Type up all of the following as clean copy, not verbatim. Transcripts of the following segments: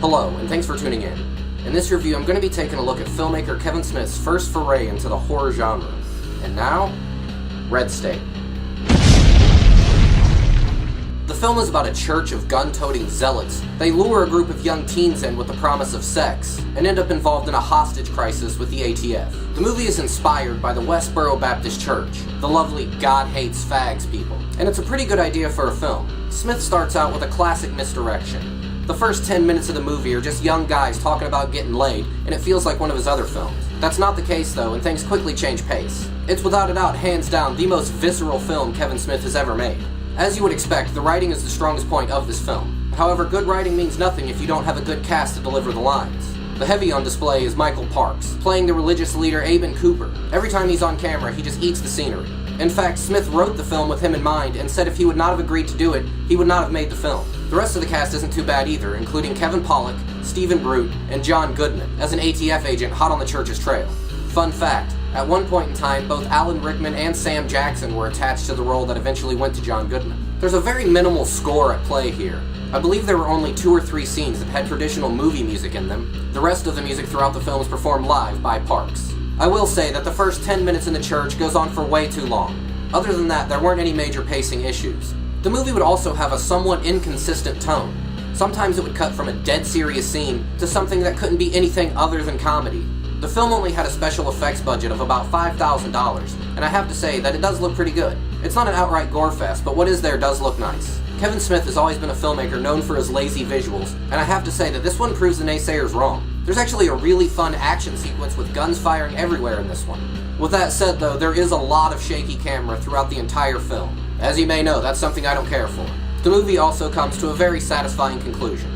Hello, and thanks for tuning in. In this review, I'm going to be taking a look at filmmaker Kevin Smith's first foray into the horror genre. And now, Red State. The film is about a church of gun-toting zealots. They lure a group of young teens in with the promise of sex, and end up involved in a hostage crisis with the ATF. The movie is inspired by the Westboro Baptist Church, the lovely God hates fags people, and it's a pretty good idea for a film. Smith starts out with a classic misdirection. The first 10 minutes of the movie are just young guys talking about getting laid, and it feels like one of his other films. That's not the case though, and things quickly change pace. It's without a doubt, hands down, the most visceral film Kevin Smith has ever made. As you would expect, the writing is the strongest point of this film. However, good writing means nothing if you don't have a good cast to deliver the lines. The heavy on display is Michael Parks, playing the religious leader Aben Cooper. Every time he's on camera, he just eats the scenery. In fact, Smith wrote the film with him in mind and said if he would not have agreed to do it, he would not have made the film. The rest of the cast isn't too bad either, including Kevin Pollak, Stephen Brute, and John Goodman as an ATF agent hot on the church's trail. Fun fact, at one point in time, both Alan Rickman and Sam Jackson were attached to the role that eventually went to John Goodman. There's a very minimal score at play here. I believe there were only 2 or 3 scenes that had traditional movie music in them. The rest of the music throughout the film is performed live by Parks. I will say that the first 10 minutes in the church goes on for way too long. Other than that, there weren't any major pacing issues. The movie would also have a somewhat inconsistent tone. Sometimes it would cut from a dead serious scene to something that couldn't be anything other than comedy. The film only had a special effects budget of about $5,000, and I have to say that it does look pretty good. It's not an outright gore fest, but what is there does look nice. Kevin Smith has always been a filmmaker known for his lazy visuals, and I have to say that this one proves the naysayers wrong. There's actually a really fun action sequence with guns firing everywhere in this one. With that said though, there is a lot of shaky camera throughout the entire film. As you may know, that's something I don't care for. The movie also comes to a very satisfying conclusion.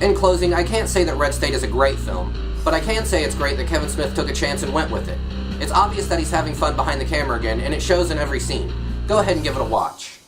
In closing, I can't say that Red State is a great film, but I can say it's great that Kevin Smith took a chance and went with it. It's obvious that he's having fun behind the camera again, and it shows in every scene. Go ahead and give it a watch.